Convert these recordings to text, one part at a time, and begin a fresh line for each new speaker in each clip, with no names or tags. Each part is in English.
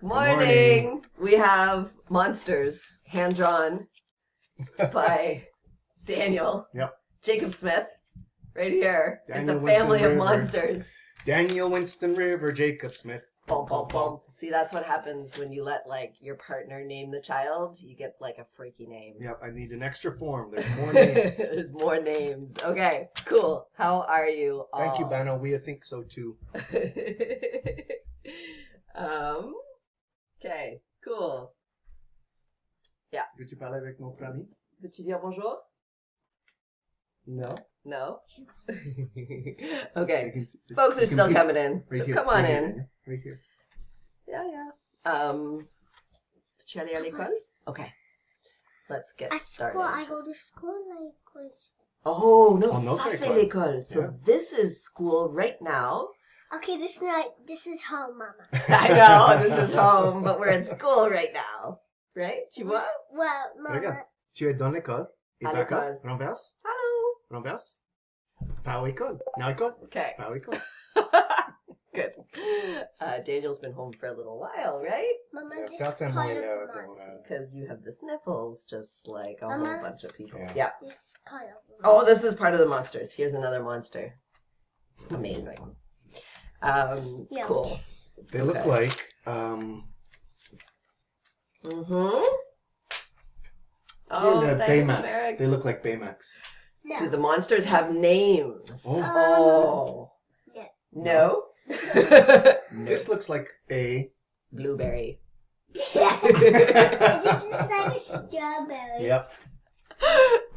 Good morning. We have monsters hand-drawn by Daniel.
Yep.
Jacob Smith, right here.
Daniel
it's a family
Winston
of
River.
monsters.
Daniel Winston River, Jacob Smith.
Boom, boom, boom. See, that's what happens when you let, like, your partner name the child. You get, like, a freaky name.
Yep, I need an extra form. There's more names.
There's more names. Okay, cool. How are you all?
Thank you, Bano. We think so, too.
Okay, cool. Yeah.
Veux-tu parler avec notre ami?
Veux-tu dire bonjour?
No.
No? Okay. Folks are still coming in,
Right
so
here,
come on
right
in.
Here, right here.
Yeah. Tu allé à l'école? Okay. Let's get started.
I go to school like was.
Oh, no,
Oh, no,
ça c'est
l'école.
l'école. So
Yeah.
this is school right now.
Okay, this is home, Mama.
I know, this is home, but we're in school right now. Right? Tu vois?
Well, Mama.
Regarde, tu es dans l'école. Et
À
pas
l'école.
renverse.
Hello.
Renverse. Pas à l'école. Now école.
Okay.
Pas à l'école.
Good. Daniel's been home for a little while, right?
Mama,
Yeah,
this is
certainly,
part of the
don't,
monster.
Because you have the sniffles, just like a whole
Mama?
bunch of people.
Yeah.
Yeah.
This is part of the
Oh, this is part of the monsters. Here's another monster. Amazing.
Yeah.
Cool.
They look
Okay.
like,
Mm-hmm.
Oh, the
thanks,
Baymax.
Merrick.
They look like Baymax.
No.
Do the monsters have names?
Oh.
Oh.
Yeah.
No?
This looks like a...
Blueberry.
This is like a strawberry.
Yep.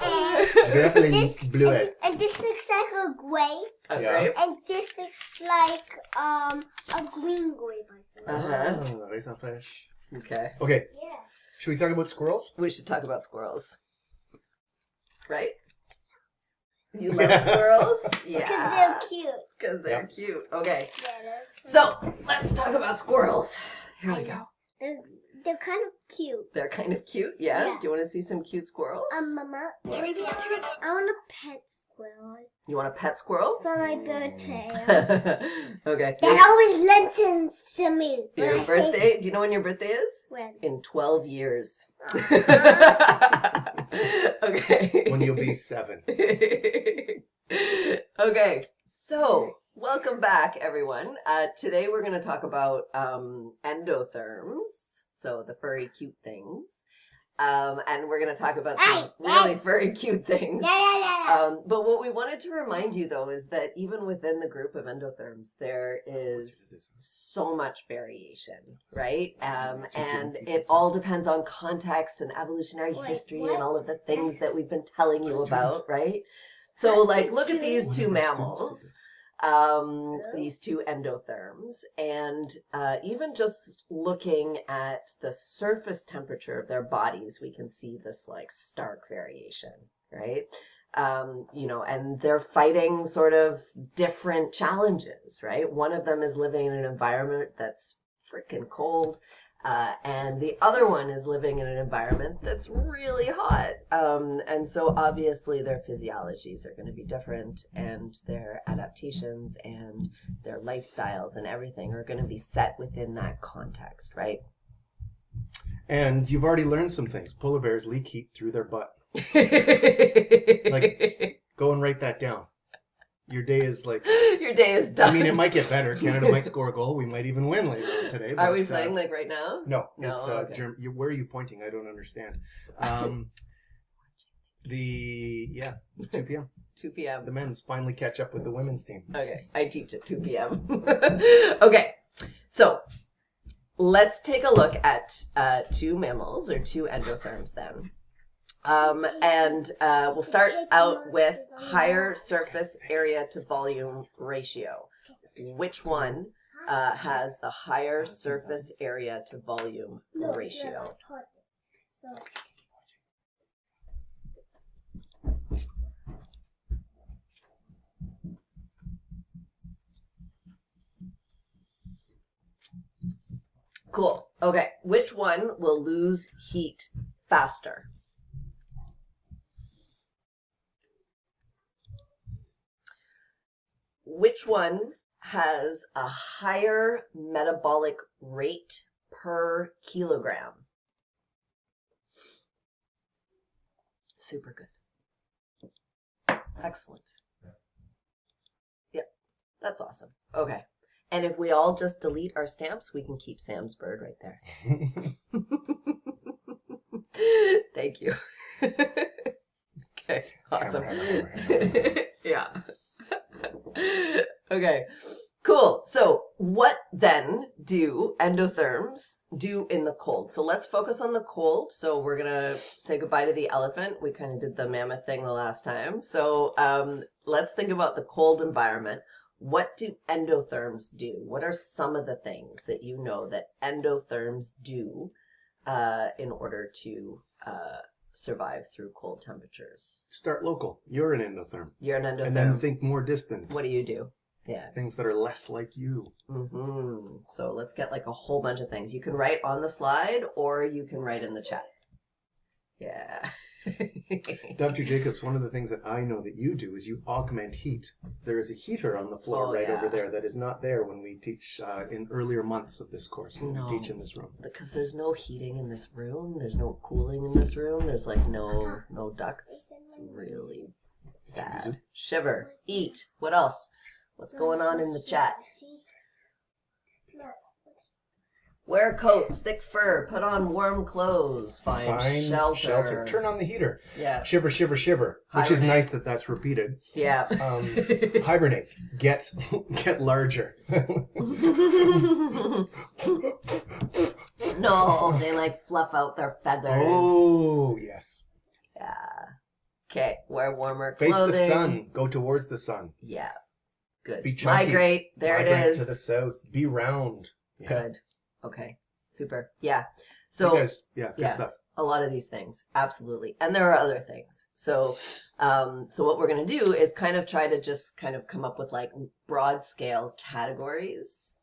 And
Je vais appeler
this,
bleuette.
and this looks like a grape,
A
Yeah.
grape?
and this looks like a green grape. I think.
Uh-huh.
Oh, raisin fraîche.
Okay.
Okay,
Yeah.
should we talk about squirrels?
We should talk about squirrels. Right? You love squirrels?
Because
Yeah.
they're cute.
Because they're
Yep.
cute. Okay.
Yeah, they're cute.
So, let's talk about squirrels. Here we go.
They're kind of cute.
They're kind of cute, yeah?
Yeah.
Do you want to see some cute squirrels?
Mama, I want a pet squirrel
You want a pet squirrel?
for my birthday.
Okay.
That always listens to me. when
Your
I say
birthday? Do you know when your birthday is?
when.
In 12 years.
Uh-huh.
Okay.
When you'll be 7.
Okay, so welcome back, everyone. Today we're going to talk about endotherms, so the furry, cute things. And we're going to talk about some really furry, cute things.
Yeah.
But what we wanted to remind you, though, is that even within the group of endotherms, there is so much variation, right? And it all depends on context and evolutionary
Wait,
history
what?
and all of the things that we've been telling you about, right? So, like, look at these two mammals, these two endotherms, and even just looking at the surface temperature of their bodies, we can see this, like, stark variation, right? And they're fighting sort of different challenges, right? One of them is living in an environment that's freaking cold, and the other one is living in an environment that's really hot. And so obviously their physiologies are going to be different, and their adaptations and their lifestyles and everything are going to be set within that context, right?
And you've already learned some things. Polar bears leak heat through their butt. Go and write that down. Your day is like...
Your day is done.
I mean, it might get better. Canada might score a goal. We might even win later on today.
Are we playing like right now?
No.
No,
It's
okay.
where are you pointing? I don't understand. 2 p.m.
2 p.m.
The men's finally catch up with the women's team.
Okay, I teach at 2 p.m. Okay, so let's take a look at two mammals, or two endotherms then. And we'll start out with higher surface area to volume ratio. Which one has the higher surface area to volume ratio? Cool. Okay, which one will lose heat faster? Which one has a higher metabolic rate per kilogram. Super good. Excellent. Yep, that's awesome. Okay. And if we all just delete our stamps, we can keep Sam's bird right there. Thank you. Okay, awesome. Yeah. Okay, cool. So what then do endotherms do in the cold? So let's focus on the cold. So we're going to say goodbye to the elephant. We kind of did the mammoth thing the last time. So let's think about the cold environment. What do endotherms do? What are some of the things that you know that endotherms do in order to survive through cold temperatures?
Start local. You're an endotherm.
You're an endotherm.
And then think more distant.
What do you do? Yeah.
Things that are less like you.
Mm-hmm. So let's get like a whole bunch of things. You can write on the slide or you can write in the chat. Yeah.
Dr. Jacobs, one of the things that I know that you do is you augment heat. There is a heater on the floor over there that is not there when we teach in earlier months of this course, when we teach in this room.
Because there's no heating in this room. There's no cooling in this room. There's like no ducts. It's really bad. Shiver. Eat. What else? What's going on in the chat? Wear coats, thick fur, put on warm clothes, find shelter.
Turn on the heater.
Yeah.
Shiver, shiver, shiver. Hibernate. Which is nice that that's repeated.
Yeah.
Hibernate. Get larger.
No, they like fluff out their feathers.
Oh, yes.
Yeah. Okay, wear warmer clothing.
Face the sun. Go towards the sun.
Yeah. Good.
Be chunky.
Migrate. There
Migrate
it is.
To the south. Be round. Yeah.
Good. Okay. Super. Yeah. So
good stuff.
A lot of these things, absolutely, and there are other things. So, so what we're gonna do is kind of try to just kind of come up with like broad scale categories.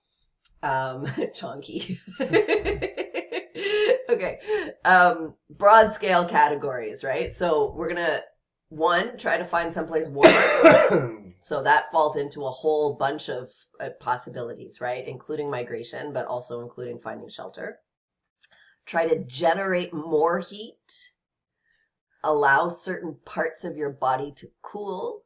Chonky. Okay. Broad scale categories, right? So we're gonna try to find someplace warmer. So that falls into a whole bunch of possibilities, right? Including migration, but also including finding shelter. Try to generate more heat. Allow certain parts of your body to cool.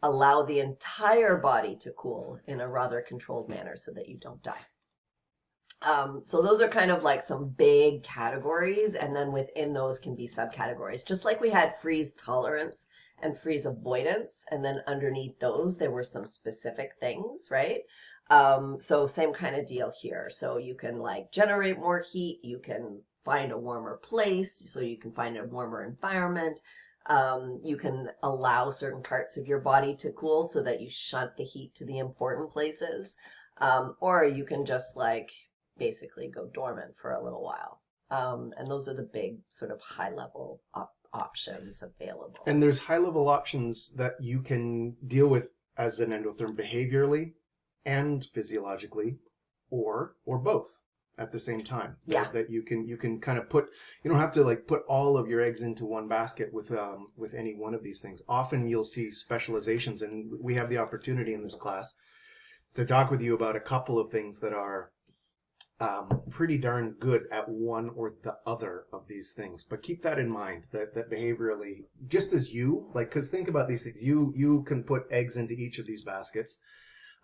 Allow the entire body to cool in a rather controlled manner so that you don't die. So those are kind of like some big categories, and then within those can be subcategories. Just like we had freeze tolerance and freeze avoidance, and then underneath those there were some specific things, right? So same kind of deal here. So you can like generate more heat, you can find a warmer place, so you can find a warmer environment. You can allow certain parts of your body to cool so that you shunt the heat to the important places. Or you can just like basically go dormant for a little while. And those are the big sort of high level options available.
And there's high level options that you can deal with as an endotherm behaviorally and physiologically, or both at the same time.
Yeah.
That you can kind of put, you don't have to like put all of your eggs into one basket with any one of these things. Often you'll see specializations, and we have the opportunity in this class to talk with you about a couple of things that are pretty darn good at one or the other of these things. But keep that in mind, that behaviorally, just as you, like, because think about these things, you can put eggs into each of these baskets,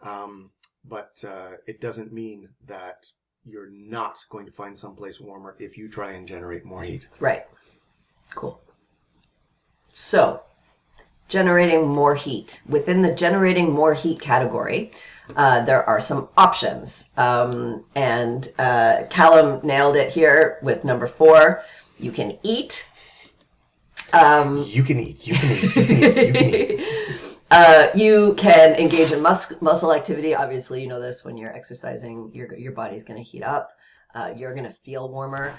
but it doesn't mean that you're not going to find someplace warmer if you try and generate more heat.
Right. Cool. So, generating more heat. Within the generating more heat category, there are some options. And Callum nailed it here with number 4. You can eat.
You can eat.
You can engage in muscle activity. Obviously, you know this, when you're exercising, your body's going to heat up. You're going to feel warmer.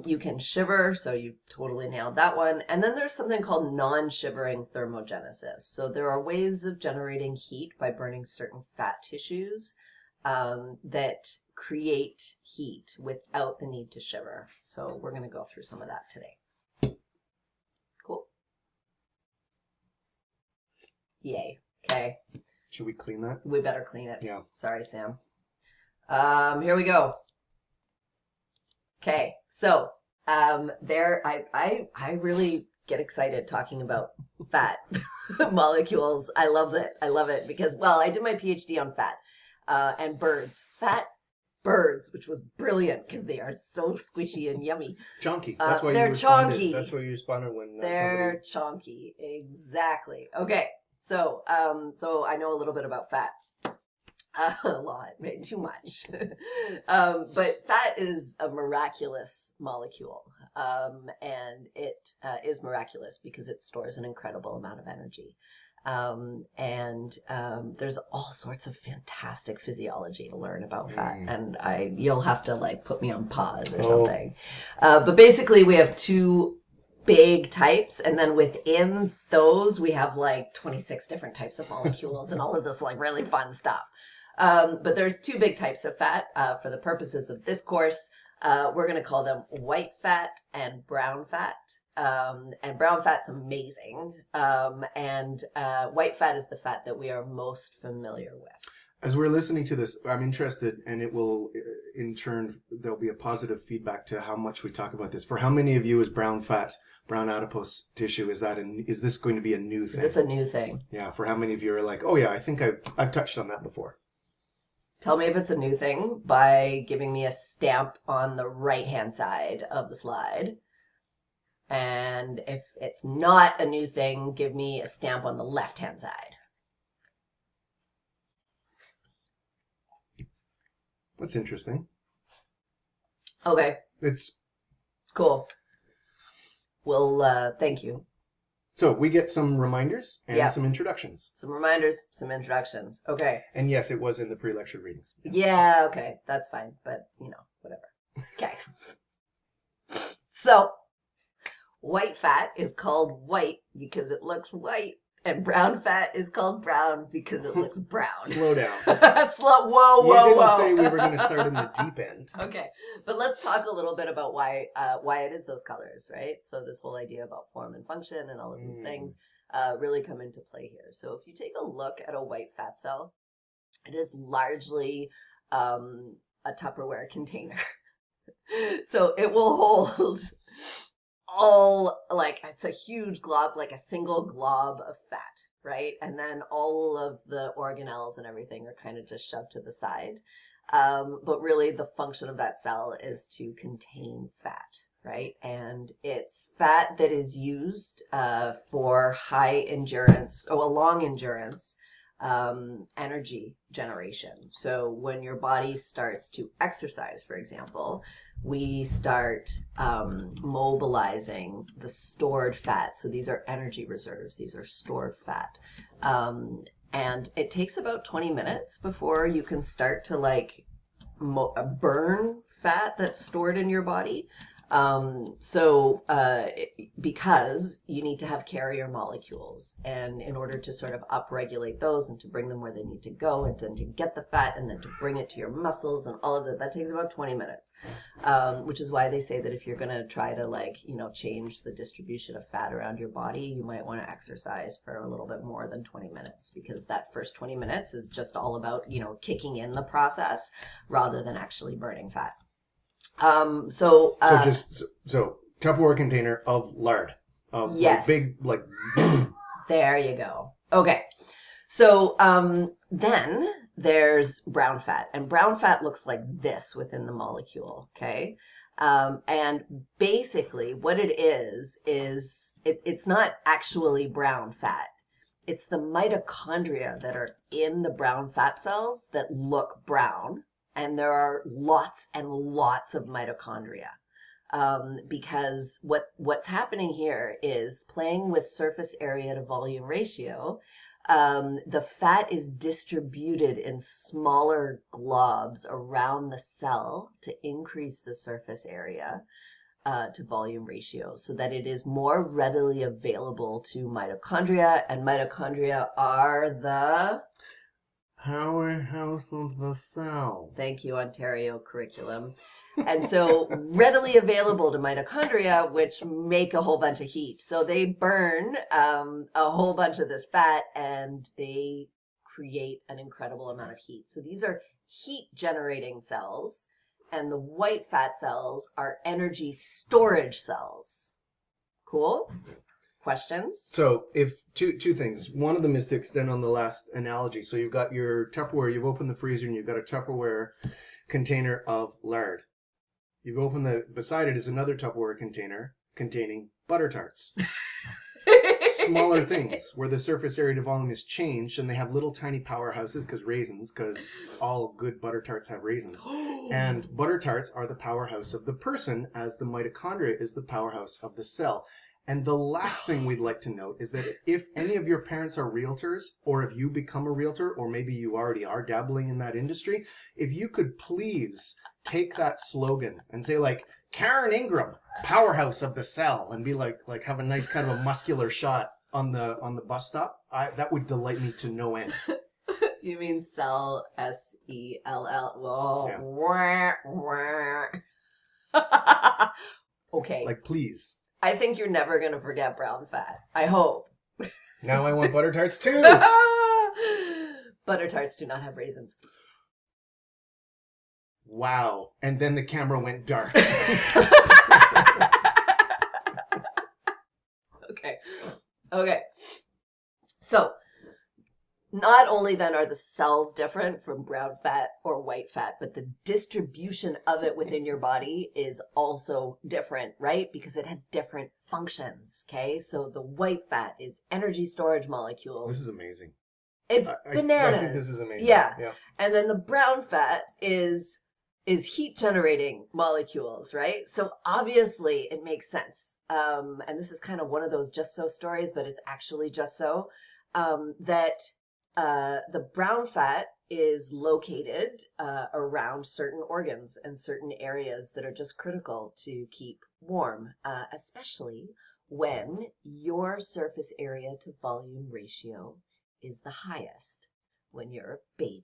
You can shiver, so you totally nailed that one. And then there's something called non-shivering thermogenesis. So there are ways of generating heat by burning certain fat tissues that create heat without the need to shiver. So we're going to go through some of that today. Cool. Yay. Okay.
Should we clean that?
We better clean it.
Yeah.
Sorry, Sam. Here we go. Okay, so I really get excited talking about fat molecules. I love it. I love it because, well, I did my PhD on fat and fat birds, which was brilliant because they are so squishy and yummy.
Chonky. That's why you
They're
responded.
chonky.
That's why you responded when
They're chonky. Exactly. Okay, so so I know a little bit about fat. A lot, maybe too much. But fat is a miraculous molecule. And it is miraculous because it stores an incredible amount of energy. There's all sorts of fantastic physiology to learn about fat. And you'll have to like put me on pause or something. But basically we have two big types, and then within those we have like 26 different types of molecules and all of this like really fun stuff. But there's two big types of fat. For the purposes of this course, we're going to call them white fat and brown fat. And brown fat's amazing. White fat is the fat that we are most familiar with.
As we're listening to this, I'm interested, and it will, in turn, there'll be a positive feedback to how much we talk about this. For how many of you is brown fat, brown adipose tissue, is this going to be a new thing?
Is this a new thing?
Yeah, for how many of you are like, oh yeah, I think I've touched on that before?
Tell me if it's a new thing by giving me a stamp on the right-hand side of the slide. And if it's not a new thing, give me a stamp on the left-hand side.
That's interesting.
Okay.
It's
cool. Well, thank you.
So we get some reminders and some introductions.
Some reminders, some introductions. Okay.
And yes, it was in the pre-lecture readings.
Yeah, okay. That's fine. But, whatever. Okay. So, white fat is called white because it looks white. And brown fat is called brown because it looks brown.
Slow down.
Whoa.
You didn't say we were going to start in the deep end.
Okay, but let's talk a little bit about why it is those colors, right? So this whole idea about form and function and all of these things really come into play here. So if you take a look at a white fat cell, it is largely a Tupperware container. So it will hold it's a huge glob, like a single glob of fat, right? And then all of the organelles and everything are kind of just shoved to the side. But really the function of that cell is to contain fat, right? And it's fat that is used for high endurance or long endurance energy generation. So when your body starts to exercise, for example, we start mobilizing the stored fat. So these are energy reserves. These are stored fat. And it takes about 20 minutes before you can start to burn fat that's stored in your body. Because you need to have carrier molecules, and in order to sort of upregulate those and to bring them where they need to go and to get the fat and then to bring it to your muscles and all of that takes about 20 minutes, which is why they say that if you're going to try to change the distribution of fat around your body, you might want to exercise for a little bit more than 20 minutes, because that first 20 minutes is just all about, kicking in the process rather than actually burning fat. So
Tupperware container of lard.
Yes. There you go. Okay. So then there's brown fat, and brown fat looks like this within the molecule. Okay. And basically what it is it's not actually brown fat. It's the mitochondria that are in the brown fat cells that look brown. And there are lots and lots of mitochondria, because what's happening here is playing with surface area to volume ratio. The fat is distributed in smaller globs around the cell to increase the surface area to volume ratio, so that it is more readily available to mitochondria. And mitochondria are the
powerhouse of the cell.
Thank you, Ontario curriculum. And so readily available to mitochondria, which make a whole bunch of heat. So they burn a whole bunch of this fat, and they create an incredible amount of heat. So these are heat generating cells. and the white fat cells are energy storage cells. Cool? Questions?
So if two things. One of them is to extend on the last analogy. So you've got your Tupperware, you've opened the freezer and you've got a Tupperware container of lard. You've opened beside it is another Tupperware container containing butter tarts. Smaller things where the surface area to volume is changed and they have little tiny powerhouses because all good butter tarts have raisins. And butter tarts are the powerhouse of the person as the mitochondria is the powerhouse of the cell. And the last thing we'd like to note is that if any of your parents are realtors, or if you become a realtor, or maybe you already are dabbling in that industry, if you could please take that slogan and say like, Karen Ingram, powerhouse of the cell, and be like have a nice kind of a muscular shot on the bus stop, that would delight me to no end.
You mean cell, S-E-L-L. Whoa.
Yeah.
Okay.
Like, please.
I think you're never going to forget brown fat. I hope.
Now I want butter tarts too.
Butter tarts do not have raisins.
Wow. And then the camera went dark.
Okay. So, not only then are the cells different from brown fat or white fat, but the distribution of it within your body is also different, right? Because it has different functions, okay? So the white fat is energy storage molecules.
This is amazing.
It's bananas.
I think this is amazing.
Yeah. And then the brown fat is heat generating molecules, right? So obviously it makes sense. And this is kind of one of those just so stories, but it's actually just so, that the brown fat is located around certain organs and certain areas that are just critical to keep warm, especially when your surface area to volume ratio is the highest when you're a baby,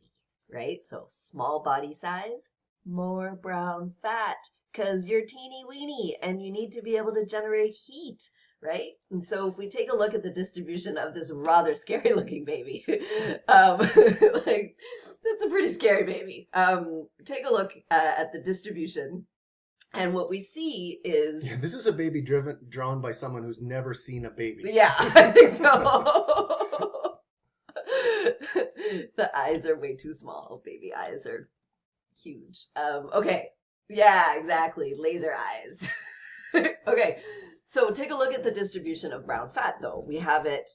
right? So small body size, more brown fat, because you're teeny weeny and you need to be able to generate heat, right? And so if we take a look at the distribution of this rather scary looking baby, like, that's a pretty scary baby. Take a look at the distribution. And what we see is...
Yeah, this is a baby drawn by someone who's never seen a baby.
Yeah, I think so. The eyes are way too small. Baby eyes are huge. Okay. Yeah, exactly. Laser eyes. Okay. So take a look at the distribution of brown fat, though. We have it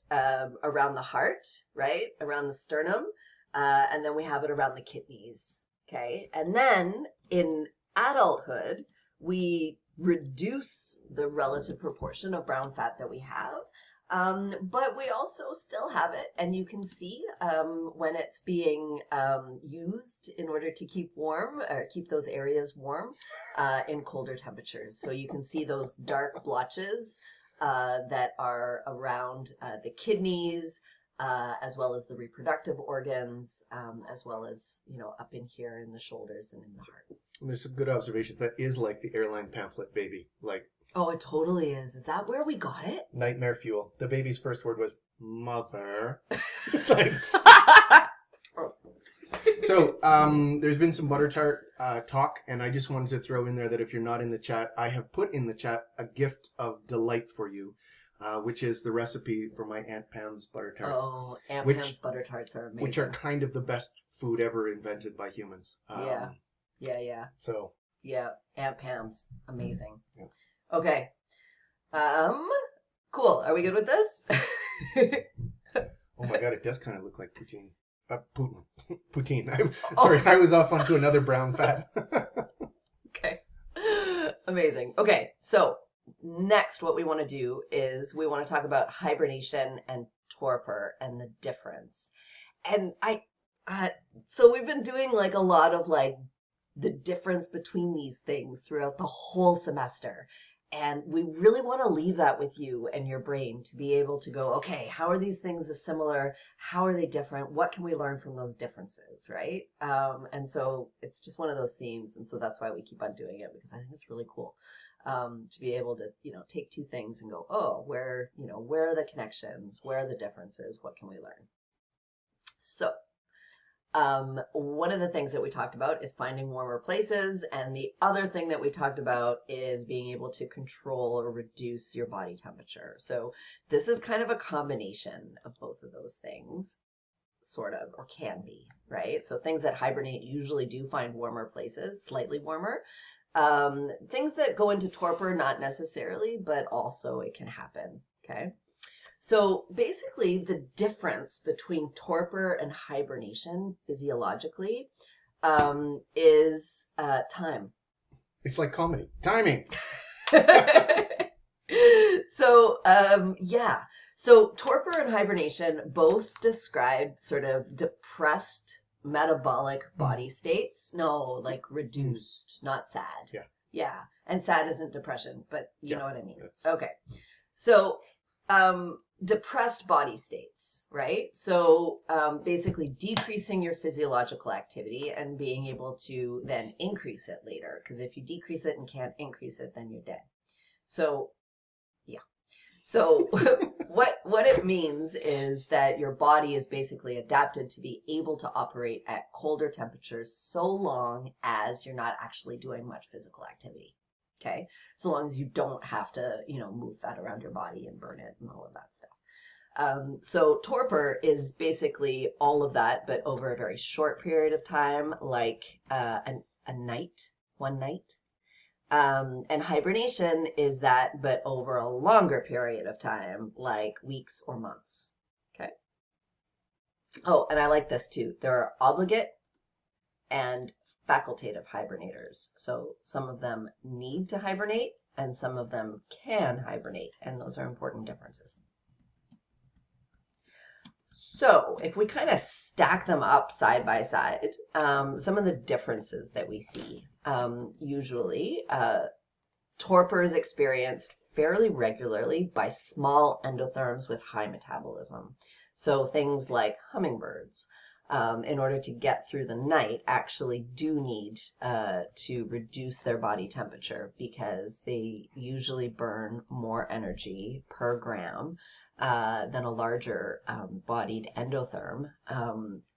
around the heart, right? Around the sternum. And then we have it around the kidneys. Okay. And then in adulthood, we reduce the relative proportion of brown fat that we have. But we also still have it, and you can see when it's being used in order to keep warm, or keep those areas warm in colder temperatures. So you can see those dark blotches that are around the kidneys, as well as the reproductive organs, as well as, up in here in the shoulders and in the heart.
And there's some good observations. That is like the airline pamphlet baby, like.
Oh, it totally is. Is that where we got it?
Nightmare fuel. The baby's first word was mother. It's like. So there's been some butter tart talk, and I just wanted to throw in there that if you're not in the chat, I have put in the chat a gift of delight for you, which is the recipe for my Aunt Pam's butter tarts.
Oh, Aunt Pam's butter tarts are amazing.
Which are kind of the best food ever invented by humans.
Yeah.
So.
Yeah, Aunt Pam's amazing.
Yeah.
Okay. Cool. Are we good with this?
Oh my god, it does kind of look like poutine. Poutine. Sorry, I was off onto another brown fat.
Okay. Amazing. Okay, so next what we want to do is we want to talk about hibernation and torpor and the difference. And so we've been doing like a lot of like the difference between these things throughout the whole semester. And we really want to leave that with you and your brain to be able to go, okay, how are these things similar? How are they different? What can we learn from those differences, right? And so it's just one of those themes. And so that's why we keep on doing it, because I think it's really cool to be able to, take two things and go, oh, where are the connections? Where are the differences? What can we learn? So One of the things that we talked about is finding warmer places. And the other thing that we talked about is being able to control or reduce your body temperature. So this is kind of a combination of both of those things, sort of, or can be, right? So things that hibernate usually do find warmer places, slightly warmer. Things that go into torpor, not necessarily, but also it can happen, okay? So basically, the difference between torpor and hibernation physiologically is time.
It's like comedy. Timing.
So, yeah. So torpor and hibernation both describe sort of depressed metabolic body states. No, like reduced, not sad.
Yeah.
Yeah. And sad isn't depression, but you
Yeah,
know what I mean.
that's-
Okay. So, depressed body states, right? So basically decreasing your physiological activity and being able to then increase it later. Because if you decrease it and can't increase it, then you're dead. So, yeah. So what it means is that your body is basically adapted to be able to operate at colder temperatures so long as you're not actually doing much physical activity. Okay, so long as you don't have to, move fat around your body and burn it and all of that stuff. So torpor is basically all of that, but over a very short period of time, like a night, one night. And hibernation is that, but over a longer period of time, like weeks or months. Okay. Oh, and I like this too. There are obligate and facultative hibernators. So some of them need to hibernate and some of them can hibernate, and those are important differences. So if we kind of stack them up side by side, some of the differences that we see, usually torpor is experienced fairly regularly by small endotherms with high metabolism. So things like hummingbirds, in order to get through the night, actually do need to reduce their body temperature because they usually burn more energy per gram than a larger bodied endotherm.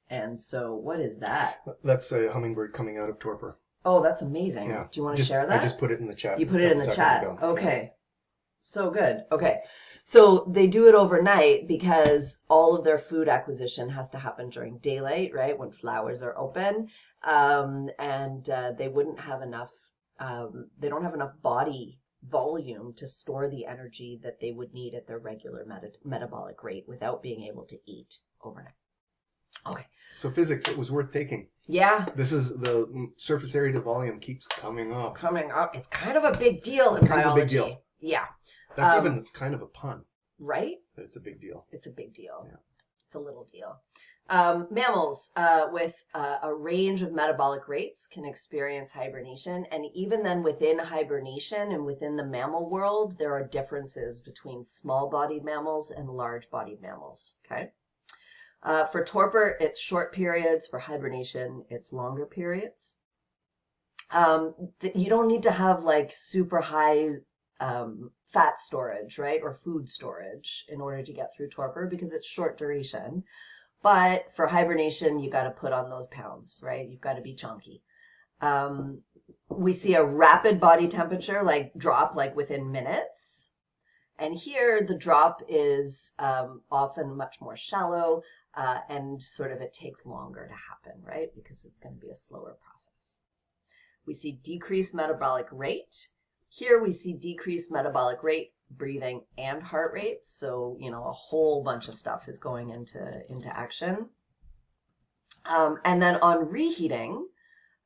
And so what is that?
That's a hummingbird coming out of torpor.
Oh, that's amazing.
Yeah.
Do you want to share that?
I just put it in the chat.
You put it in the chat.
Ago.
Okay. So good. Okay. So they do it overnight because all of their food acquisition has to happen during daylight, right? When flowers are open. And they wouldn't have enough, they don't have enough body volume to store the energy that they would need at their regular metabolic rate without being able to eat overnight. Okay.
So physics, it was worth taking.
Yeah.
This is the surface area to volume keeps coming up.
It's kind of a big deal in biology.
Kind of a big deal.
Yeah.
That's even kind of a pun.
Right?
But it's a big deal.
It's a big deal.
Yeah.
It's a little deal. Mammals with a range of metabolic rates can experience hibernation. And even then within hibernation and within the mammal world, there are differences between small-bodied mammals and large-bodied mammals. Okay. For torpor, it's short periods. For hibernation, it's longer periods. You don't need to have like super high fat storage, right? Or food storage in order to get through torpor because it's short duration. But for hibernation, you got to put on those pounds, right? You've got to be chunky. We see a rapid body temperature drop within minutes. And here the drop is often much more shallow and sort of it takes longer to happen, right? Because it's going to be a slower process. We see decreased metabolic rate. Here we see decreased metabolic rate, breathing, and heart rates. So, a whole bunch of stuff is going into action. And then on reheating,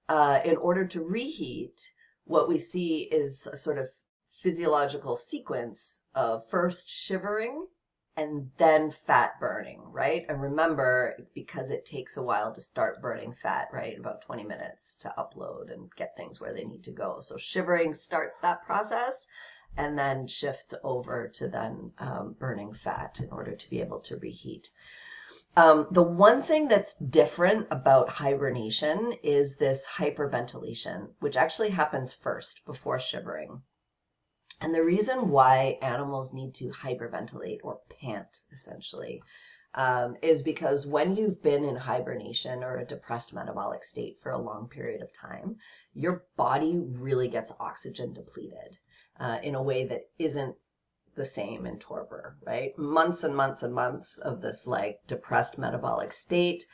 in order to reheat, what we see is a sort of physiological sequence of first shivering and then fat burning, right? And remember, because it takes a while to start burning fat, right? About 20 minutes to upload and get things where they need to go. So shivering starts that process and then shifts over to then burning fat in order to be able to reheat. The one thing that's different about hibernation is this hyperventilation, which actually happens first before shivering. And the reason why animals need to hyperventilate or pant, essentially, is because when you've been in hibernation or a depressed metabolic state for a long period of time, your body really gets oxygen depleted in a way that isn't the same in torpor, right? Months and months and months of this like depressed metabolic state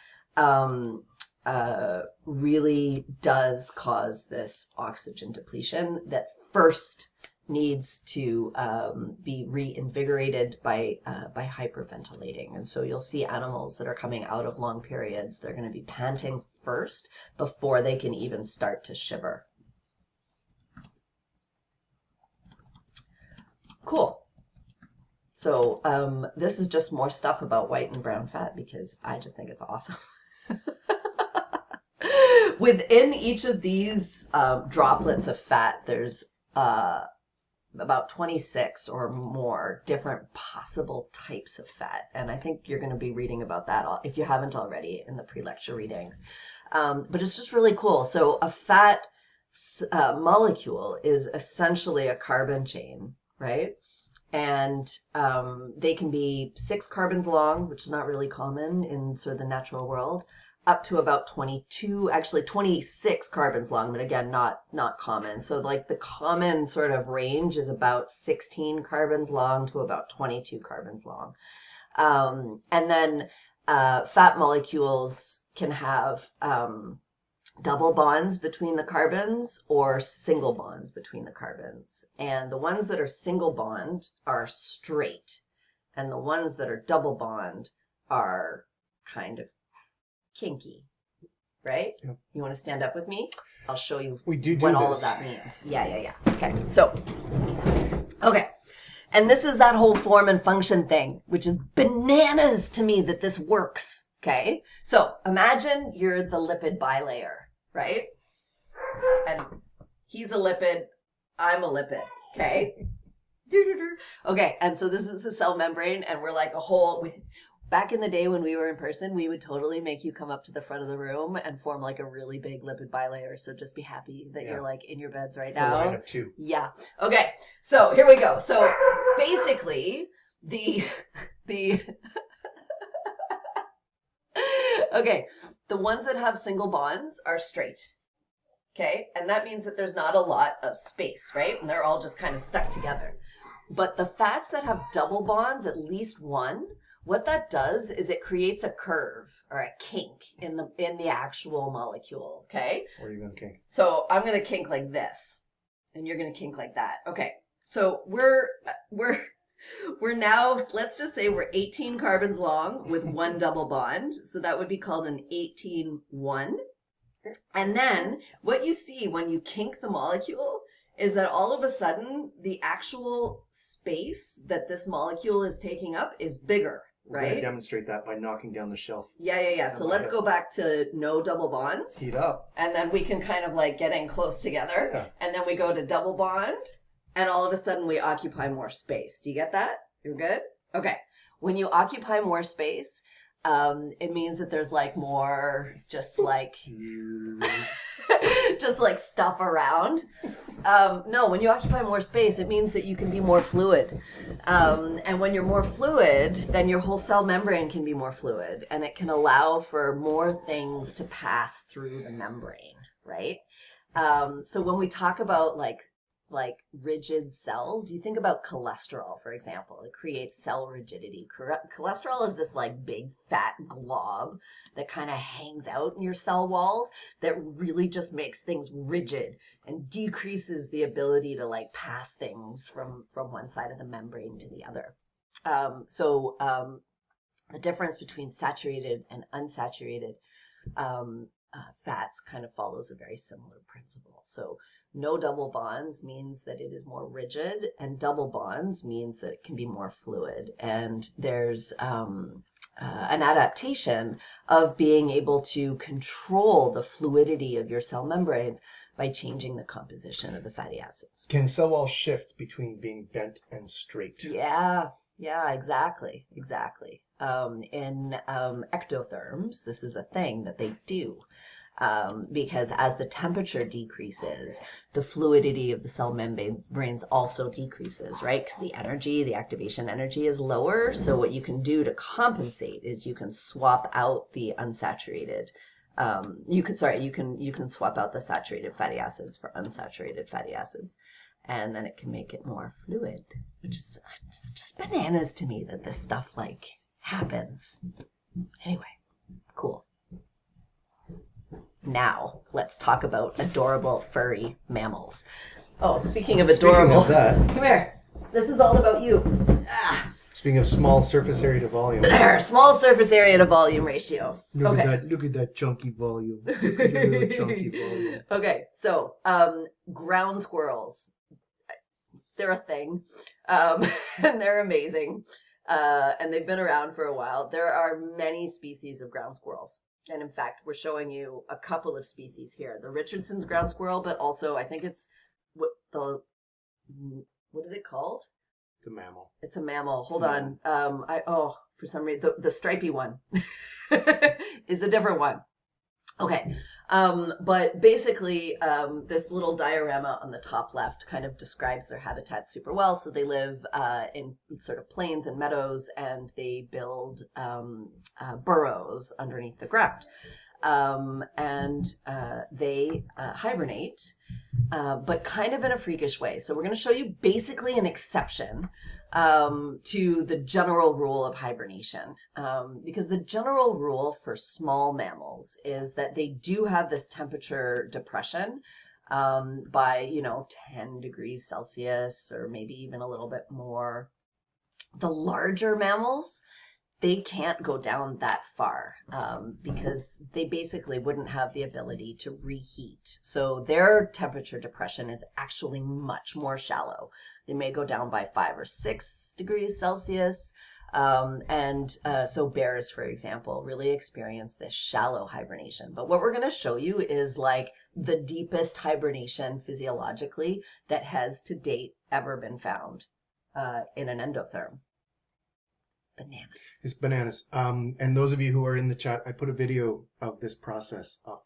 really does cause this oxygen depletion that first needs to be reinvigorated by hyperventilating. And so you'll see animals that are coming out of long periods, they're going to be panting first before they can even start to shiver. Cool. So this is just more stuff about white and brown fat because I just think it's awesome. Within each of these droplets of fat, there's about 26 or more different possible types of fat. And I think you're going to be reading about that if you haven't already in the pre-lecture readings. But it's just really cool. So a fat molecule is essentially a carbon chain, right? And they can be 6 carbons long, which is not really common in sort of the natural world, up to about 26 carbons long, but again, not common. So like the common sort of range is about 16 carbons long to about 22 carbons long. And then fat molecules can have double bonds between the carbons or single bonds between the carbons. And the ones that are single bond are straight, and the ones that are double bond are kind of kinky, right? Yep. You want to stand up with me? I'll show you what all of that means. Yeah. Okay, so, okay. And this is that whole form and function thing, which is bananas to me that this works, okay? So imagine you're the lipid bilayer, right? And he's a lipid, I'm a lipid, okay? Okay, and so this is a cell membrane, and we're like a whole... Back in the day when we were in person, we would totally make you come up to the front of the room and form like a really big lipid bilayer. So just be happy that you're like in your beds right now.
It's a line of 2.
Yeah. Okay. So here we go. So basically okay, the ones that have single bonds are straight. Okay. And that means that there's not a lot of space, right? And they're all just kind of stuck together. But the fats that have double bonds, at least one, what that does is it creates a curve or a kink in the actual molecule, okay?
Where are you going to kink?
So I'm going to kink like this, and you're going to kink like that. Okay, so we're now, let's just say we're 18 carbons long with one double bond. So that would be called an 18-1. And then what you see when you kink the molecule is that all of a sudden the actual space that this molecule is taking up is bigger.
We're going to demonstrate that by knocking down the shelf.
Yeah. So let's go back to no double bonds.
Heat up.
And then we can kind of like get in close together. Yeah. And then we go to double bond. And all of a sudden we occupy more space. Do you get that? You're good? Okay. When you occupy more space, it means that there's like more just like just like stuff around. No, when you occupy more space, it means that you can be more fluid. And when you're more fluid, then your whole cell membrane can be more fluid, and it can allow for more things to pass through the membrane, right? So when we talk about like rigid cells, you think about cholesterol, for example. It creates cell rigidity. Cholesterol is this like big fat glob that kind of hangs out in your cell walls that really just makes things rigid and decreases the ability to like pass things from one side of the membrane to the other. The difference between saturated and unsaturated fats kind of follows a very similar principle. So no double bonds means that it is more rigid, and double bonds means that it can be more fluid. And there's an adaptation of being able to control the fluidity of your cell membranes by changing the composition of the fatty acids.
Can cell walls shift between being bent and straight?
Yeah, exactly. In ectotherms, this is a thing that they do. because as the temperature decreases, the fluidity of the cell membranes also decreases, right? Because the activation energy is lower. So what you can do to compensate is you can swap out the unsaturated. You can swap out the saturated fatty acids for unsaturated fatty acids, and then it can make it more fluid, which is just bananas to me that this stuff like happens. Anyway, cool. Now, let's talk about adorable furry mammals. Oh, speaking of adorable,
that,
come here. This is all about you.
Speaking of small surface area to volume.
There, small surface area to volume ratio.
Look at that chunky volume. Look at your little chunky volume.
Okay, so ground squirrels. They're a thing, and they're amazing, and they've been around for a while. There are many species of ground squirrels. And in fact, we're showing you a couple of species here. The Richardson's ground squirrel, but also I think it's what is it called?
It's a mammal.
It's a mammal. Hold on. For some reason the stripy one is a different one. Okay. But basically, this little diorama on the top left kind of describes their habitat super well. So they live in sort of plains and meadows, and they build burrows underneath the ground. And they hibernate, but kind of in a freakish way. So we're going to show you basically an exception to the general rule of hibernation, because the general rule for small mammals is that they do have this temperature depression by 10 degrees Celsius, or maybe even a little bit more. The larger mammals, they can't go down that far because they basically wouldn't have the ability to reheat. So their temperature depression is actually much more shallow. They may go down by 5 or 6 degrees Celsius. So bears, for example, really experience this shallow hibernation. But what we're going to show you is like the deepest hibernation physiologically that has to date ever been found in an endotherm. Bananas. It's
bananas. And those of you who are in the chat, I put a video of this process up.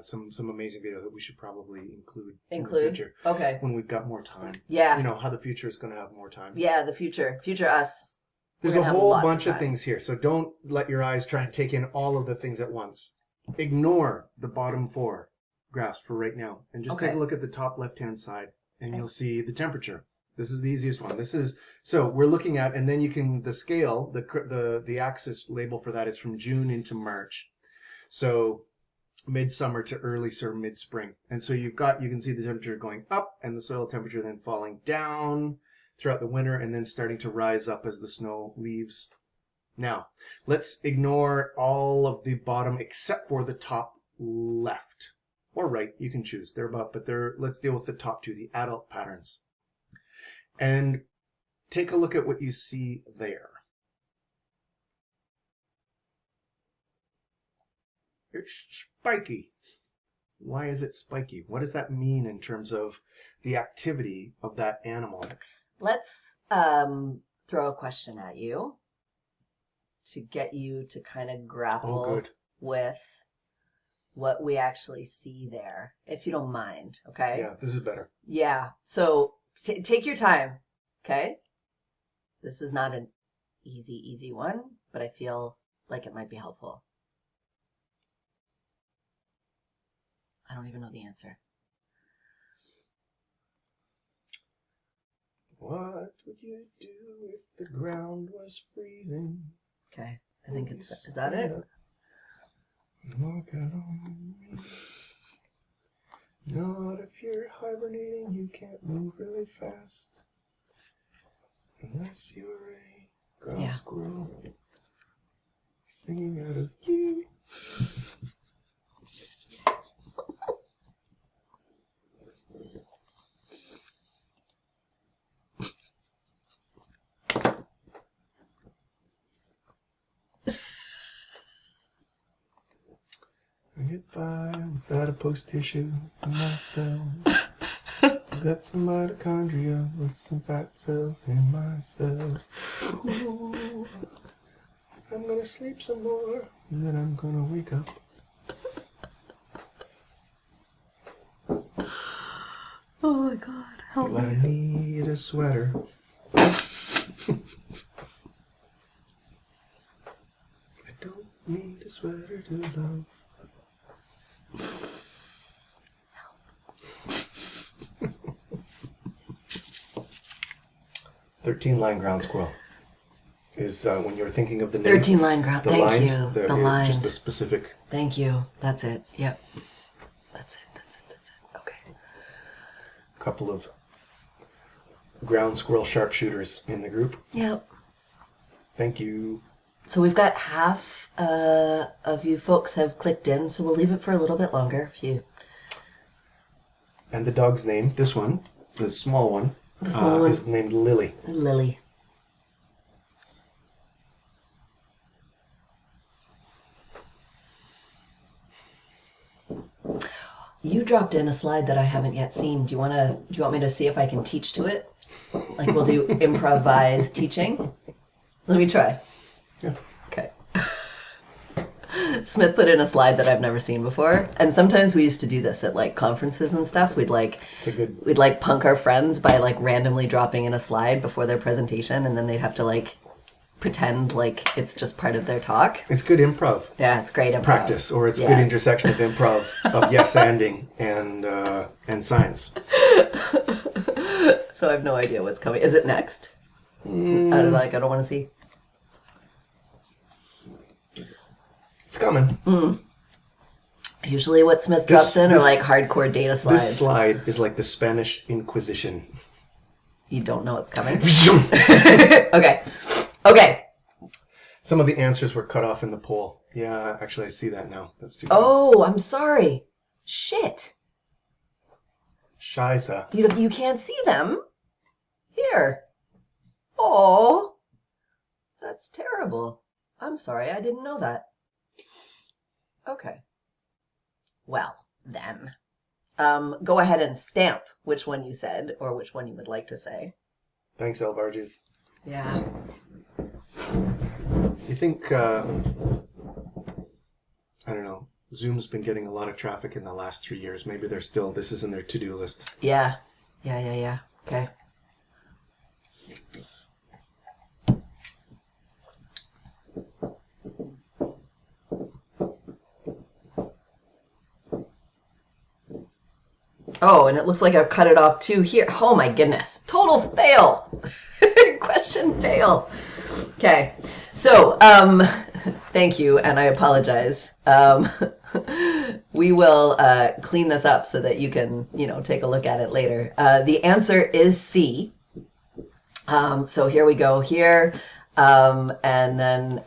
Some amazing video that we should probably include in the future.
Okay.
When we've got more time.
Yeah.
You know how the future is going to have more time.
Yeah, the future us.
There's a whole bunch of things here, so don't let your eyes try and take in all of the things at once. Ignore the bottom 4 graphs for right now, and just take a look at the top left-hand side, and you'll see the temperature. This is the easiest one. So we're looking at, and then you can, the scale, the axis label for that is from June into March. So midsummer to early mid-spring. And so you can see the temperature going up and the soil temperature then falling down throughout the winter and then starting to rise up as the snow leaves. Now, let's ignore all of the bottom except for the top left or right. You can choose. Let's deal with the top 2, the adult patterns. And take a look at what you see there. It's spiky. Why is it spiky? What does that mean in terms of the activity of that animal?
Let's throw a question at you to get you to kind of grapple with what we actually see there, if you don't mind, okay?
Yeah, this is better.
Yeah, so take your time, okay? This is not an easy one, but I feel like it might be helpful. I don't even know the answer.
What would you do if the ground was freezing?
Okay, I think is that it?
Look at me. Not if you're hibernating, you can't move really fast. Unless you're a ground squirrel singing out of key. I get by without a post tissue in my cell. I've got some mitochondria with some fat cells in my cells. Ooh, I'm gonna sleep some more, and then I'm gonna wake up.
Oh my God, help
Do I
me.
need a sweater? I don't need a sweater to love. 13-line ground squirrel is when you're thinking of the name.
13-line ground.
The
Thank
lined,
you.
the
lined.
just the specific.
Thank you. That's it. Yep. That's it. Okay.
A couple of ground squirrel sharpshooters in the group.
Yep.
Thank you.
So we've got half of you folks have clicked in, so we'll leave it for a little bit longer. If you.
And the dog's name, this one, the small one, is named Lily.
Lily. You dropped in a slide that I haven't yet seen. Do you want me to see if I can teach to it? Like we'll do improvised teaching? Let me try.
Yeah.
Okay. Smith put in a slide that I've never seen before, and sometimes we used to do this at like conferences and stuff. We'd like punk our friends by like randomly dropping in a slide before their presentation, and then they'd have to like pretend like it's just part of their talk.
It's good improv.
Yeah, it's great improv.
Practice, or it's good intersection of improv, of yes-anding and science.
So I have no idea what's coming. Is it next? I don't want to see.
It's coming.
Usually what Smith drops in are like hardcore data slides.
This slide is like the Spanish Inquisition.
You don't know what's coming? Okay.
Some of the answers were cut off in the poll. Yeah, actually I see that now. That's super.
Oh, I'm sorry. Shit.
Scheisse.
You can't see them? Here. Oh. That's terrible. I'm sorry, I didn't know that. Okay. Well, then. Go ahead and stamp which one you said, or which one you would like to say.
Thanks, Elvarges.
Yeah.
You think, I don't know, Zoom's been getting a lot of traffic in the last 3 years. Maybe this is in their to-do list.
Yeah. Okay. Oh, and it looks like I've cut it off too here. Oh my goodness. Total fail. Question fail. Okay. So, thank you, and I apologize. We will clean this up so that you can, take a look at it later. The answer is C. So here we go here. And then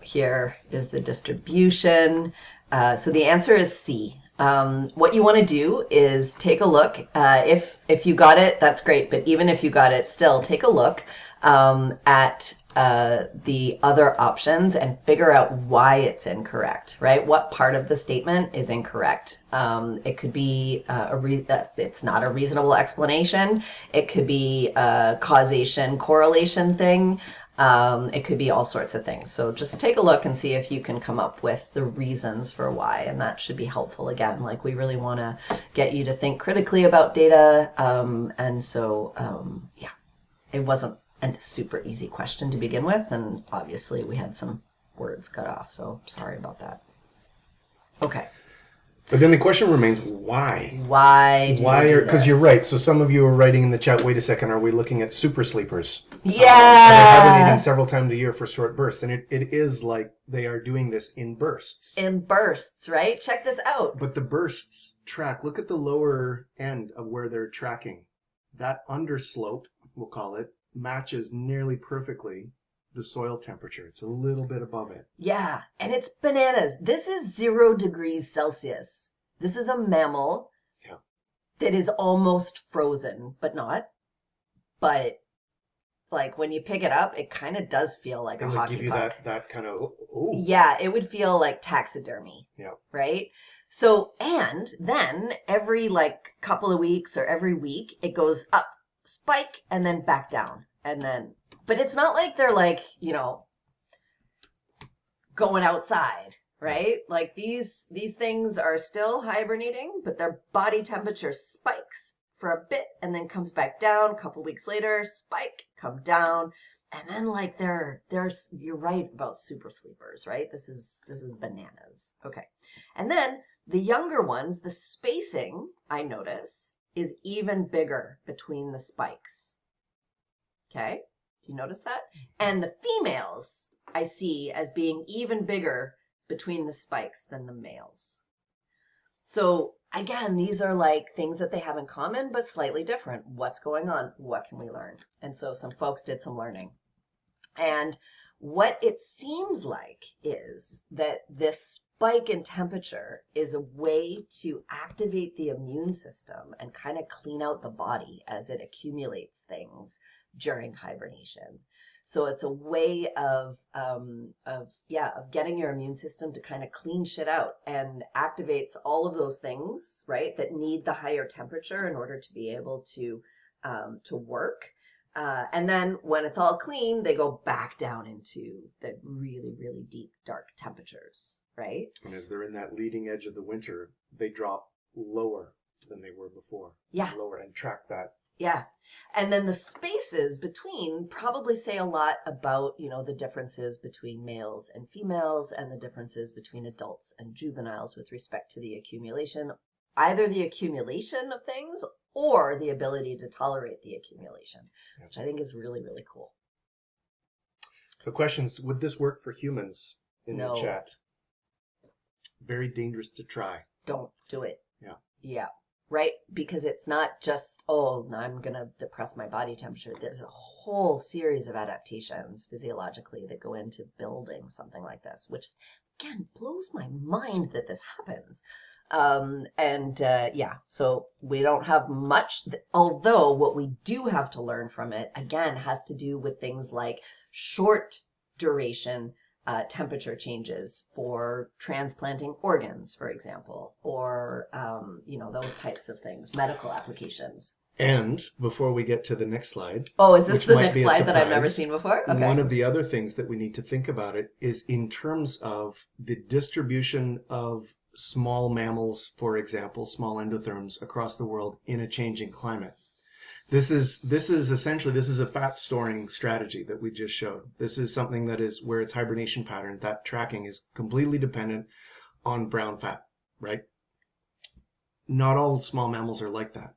here is the distribution. So the answer is C. What you want to do is take a look. If you got it, that's great. But even if you got it, still take a look at the other options and figure out why it's incorrect, right? What part of the statement is incorrect? It could be it's not a reasonable explanation. It could be a causation correlation thing. It could be all sorts of things. So just take a look and see if you can come up with the reasons for why, and that should be helpful. Again, like we really want to get you to think critically about data. And so, it wasn't a super easy question to begin with, and obviously we had some words cut off, so sorry about that. Okay.
But then the question remains, why?
Why do they do this?
Because you're right. So some of you are writing in the chat, wait a second, are we looking at super sleepers?
Yeah.
And they're hibernating several times a year for short bursts. And it is like they are doing this in bursts.
In bursts, right? Check this out.
But the bursts track, look at the lower end of where they're tracking. That underslope, we'll call it, matches nearly perfectly the soil temperature. It's a little bit above it.
Yeah, and it's bananas. This is 0 degrees Celsius. This is a mammal that is almost frozen, but not. But like when you pick it up, it kind of does feel like a hockey puck. It would give you
that kind of, oh.
Yeah, it would feel like taxidermy.
Yeah.
Right? So, and then every like couple of weeks or every week, it goes up, spike, and then back down. And then, but it's not like they're like, going outside, right? Like these things are still hibernating, but their body temperature spikes for a bit and then comes back down. A couple weeks later, spike, come down. And then like there's you're right about super sleepers, right? This is bananas. Okay. And then the younger ones, the spacing, I notice, is even bigger between the spikes. Okay? Do you notice that? And the females I see as being even bigger between the spikes than the males. So again, these are like things that they have in common, but slightly different. What's going on? What can we learn? And so some folks did some learning. And what it seems like is that this spike in temperature is a way to activate the immune system and kind of clean out the body as it accumulates things during hibernation. So it's a way of getting your immune system to kind of clean shit out and activates all of those things, right, that need the higher temperature in order to be able to work. And then when it's all clean, they go back down into the really, really deep, dark temperatures, right?
And as they're in that leading edge of the winter, they drop lower than they were before.
Yeah.
Lower, and track that.
Yeah. And then the spaces between probably say a lot about, the differences between males and females and the differences between adults and juveniles with respect to the accumulation, either the accumulation of things or the ability to tolerate the accumulation, which I think is really, really cool.
So questions, would this work for humans in
No.
the chat? Very dangerous to try.
Don't do it.
Yeah.
Yeah. Right? Because it's not just, oh, I'm going to depress my body temperature. There's a whole series of adaptations physiologically that go into building something like this, which, again, blows my mind that this happens. So we don't have much, although what we do have to learn from it, again, has to do with things like short duration temperature changes for transplanting organs, for example, or, those types of things, medical applications.
And before we get to the next slide.
Oh, is this the next slide that I've never seen before? Okay.
One of the other things that we need to think about it is in terms of the distribution of small mammals, for example, small endotherms across the world in a changing climate. This is essentially a fat storing strategy that we just showed. This is something that is where its hibernation pattern, that tracking is completely dependent on brown fat, right? Not all small mammals are like that.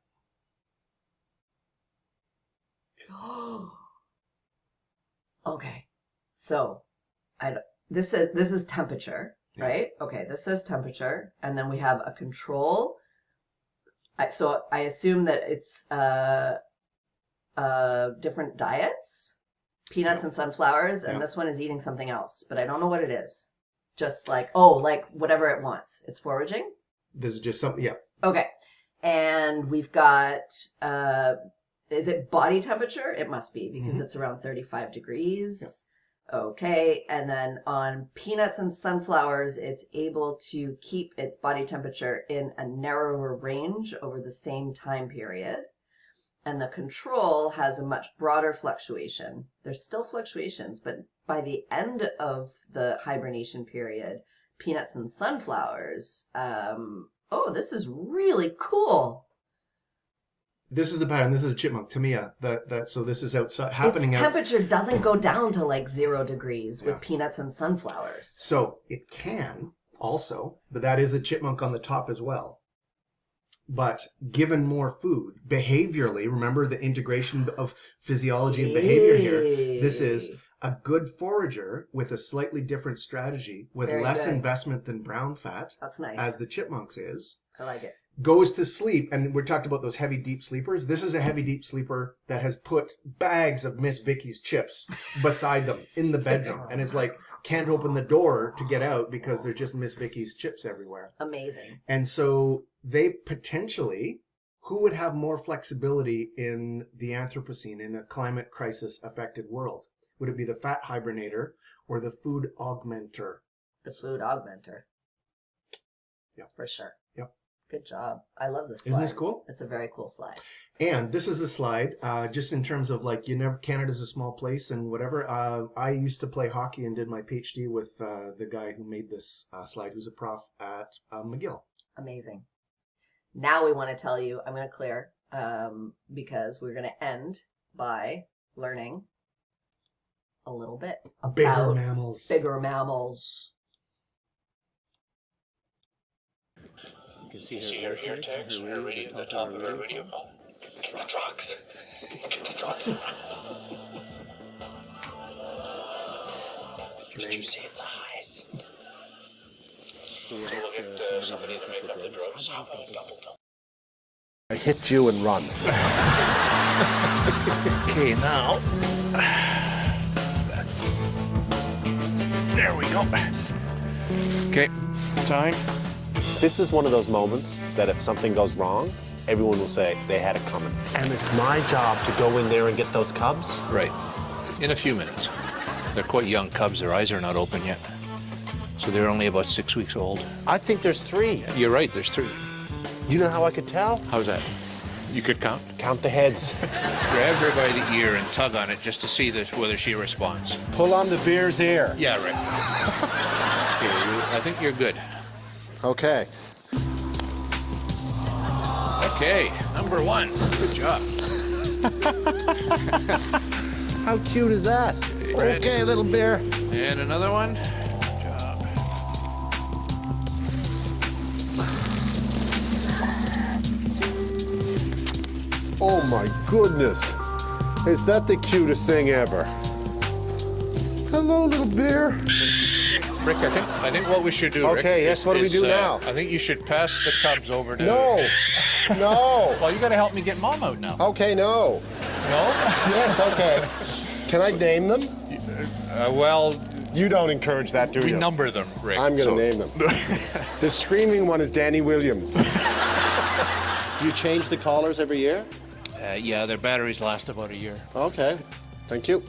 Okay. So this is temperature, right? Okay, this says temperature, and then we have a control. So I assume that it's different diets, peanuts and sunflowers, and this one is eating something else, but I don't know what it is. Just like whatever it wants. It's foraging.
This is just something, yeah.
Okay, and we've got is it body temperature? It must be because it's around 35 degrees. Yep. Okay, and then on peanuts and sunflowers, it's able to keep its body temperature in a narrower range over the same time period. And the control has a much broader fluctuation. There's still fluctuations, but by the end of the hibernation period, peanuts and sunflowers, this is really cool.
This is the pattern. This is a chipmunk, Tamia. So this is outside happening.
Its temperature doesn't go down to like 0 degrees with peanuts and sunflowers.
So it can also, but that is a chipmunk on the top as well. But given more food, behaviorally, remember the integration of physiology and behavior here. This is a good forager with a slightly different strategy with less investment than brown fat.
That's nice.
As the chipmunks is.
I like it.
Goes to sleep, and we're talking about those heavy deep sleepers. This is a heavy deep sleeper that has put bags of Miss Vicky's chips beside them in the bedroom, and is like can't open the door to get out because there's just Miss Vicky's chips everywhere.
Amazing.
And so they potentially, who would have more flexibility in the Anthropocene, in a climate crisis affected world? Would it be the fat hibernator or the food augmenter?
The food augmenter.
Yeah,
for sure.
Yep.
Good job. I love this slide.
Isn't this cool?
It's a very cool slide.
And this is a slide, just in terms of like, Canada's a small place and whatever. I used to play hockey and did my PhD with the guy who made this slide, who's a prof at McGill.
Amazing. Now we want to tell you, I'm going to clear. because we're going to end by learning a little bit about
Bigger mammals.
Bigger mammals.
You can see her ear tags, her radio, the top of her radio phone. Get the drugs. Get the drugs. Did you see its eyes? So we'll get somebody to make up the drugs. How about a double?
I hit you and run.
Okay, now. There we go. Okay, time.
This is one of those moments that if something goes wrong, everyone will say they had it coming. And it's my job to go in there and get those cubs?
Right. In a few minutes. They're quite young cubs. Their eyes are not open yet. So they're only about 6 weeks old.
I think there's 3.
You're right, there's 3.
You know how I could tell?
How's that? You could count?
Count the heads.
Grab her by the ear and tug on it just to see whether she responds.
Pull on the bear's ear.
Yeah, right. Okay, I think you're good.
Okay.
Okay, number 1. Good job.
How cute is that?
Ready?
Okay, little bear.
And another one. Good job.
Oh my goodness. Is that the cutest thing ever? Hello, little bear.
Rick, I think what we should do, Rick,
Okay, yes, what do we do now?
I think you should pass the cubs over to...
No. No.
Well, you got to help me get Mom out now.
Okay, no.
No?
Yes, okay. Can I name them?
Well,
You don't encourage that, do
we
you?
number them, Rick.
I'm going to name them. The screaming one is Danny Williams. You change the collars every year?
Yeah, their batteries last about a year.
Okay, thank you.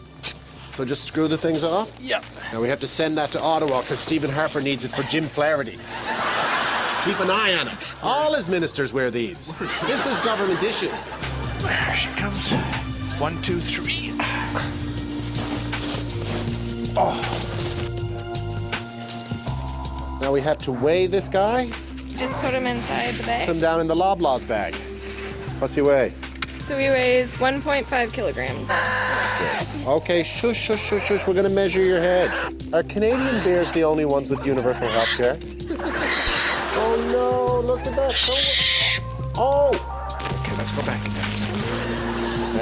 So just screw the things off?
Yep.
Now we have to send that to Ottawa because Stephen Harper needs it for Jim Flaherty. Keep an eye on him. All his ministers wear these. This is government issue.
There she comes. 1, 2, 3.
Now we have to weigh this guy.
Just put him inside the
Put
bag.
him down in the Loblaws bag. What's he weigh?
So he weighs 1.5 kilograms.
Okay, shush, shush, shush, shush. We're gonna measure your head. Are Canadian bears the only ones with universal health care? Oh no, look at that. Oh!
Okay, let's go back in there.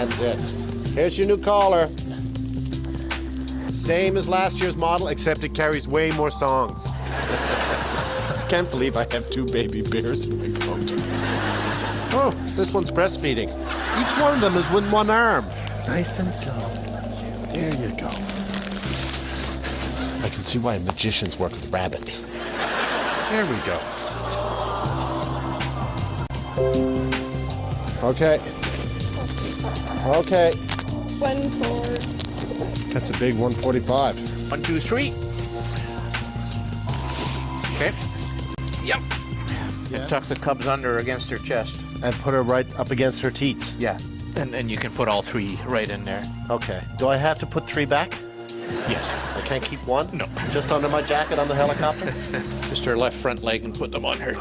That's it. Here's your new collar. Same as last year's model, except it carries way more songs. I can't believe I have 2 baby bears in my coat. Oh, this one's breastfeeding. Each one of them is with one arm. Nice and slow. There you go. I can see why magicians work with rabbits. There we go. Okay. Okay.
1.4.
That's a big 145.
1, 2, 3. Okay. Yep.
Yeah.
Tuck the cubs under against her chest.
And put her right up against her teats.
Yeah. And you can put all 3 right in there.
Okay. Do I have to put 3 back?
Yes.
I can't keep 1?
No.
Just under my jacket on the helicopter?
Just her left front leg and put them on her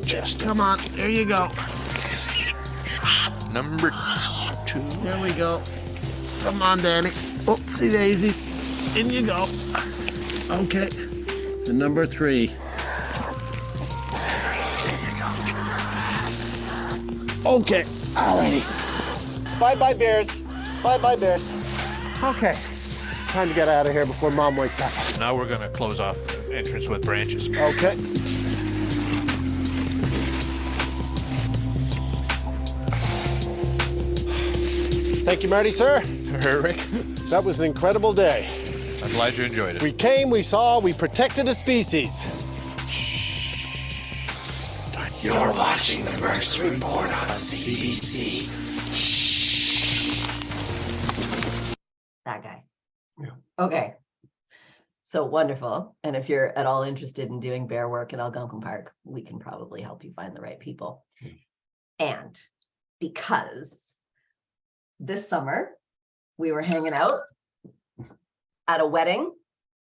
chest.
Come on. There you go.
Number 2.
There we go. Come on, Danny. Oopsie daisies. In you go. Okay. And number 3. Okay. Alrighty. Bye-bye, bears. Bye-bye, bears. Okay. Time to get out of here before Mom wakes up.
Now we're going to close off entrance with branches.
Okay. Thank you, Marty, sir.
Rick,
That was an incredible day.
I'm glad you enjoyed it.
We came, we saw, we protected a species.
You're watching the Mercs Report on CBC.
That guy.
Yeah.
Okay. So wonderful. And if you're at all interested in doing bear work in Algonquin Park, we can probably help you find the right people. And because this summer we were hanging out at a wedding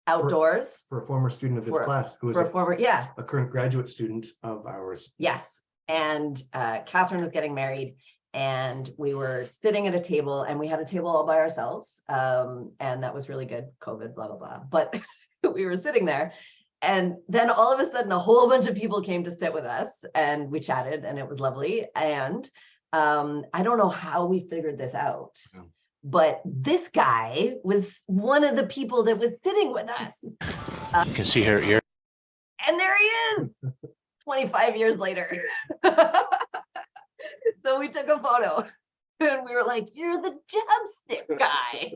outdoors
For a former student of this
For-
class who is
for a former, yeah,
a current graduate student of ours.
yes. And Catherine was getting married and we were sitting at a table, and we had a table all by ourselves. And that was really good, COVID, blah, blah, blah. But we were sitting there, and then all of a sudden a whole bunch of people came to sit with us, and we chatted, and it was lovely. And I don't know how we figured this out, but this guy was one of the people that was sitting with us.
You can see her ear.
And there he is, 25 years later. So we took a photo, and we were like, "You're the chapstick guy."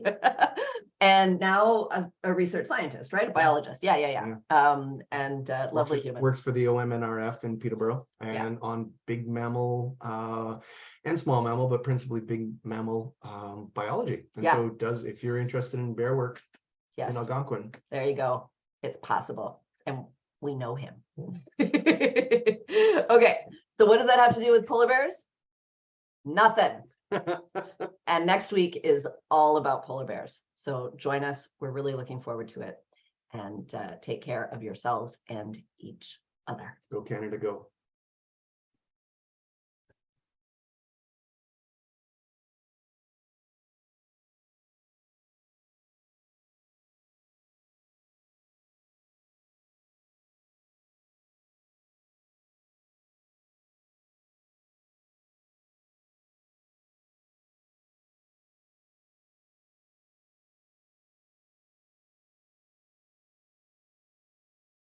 And now a research scientist, right? A biologist. Yeah. And lovely human.
Works for the OMNRF in Peterborough, and on big mammal and small mammal, but principally big mammal biology. And so does, if you're interested in bear work in Algonquin.
There you go. It's possible. And we know him. Okay. So what does that have to do with polar bears? Nothing. And next week is all about polar bears. So join us. We're really looking forward to it. And take care of yourselves and each other.
Go Canada, go.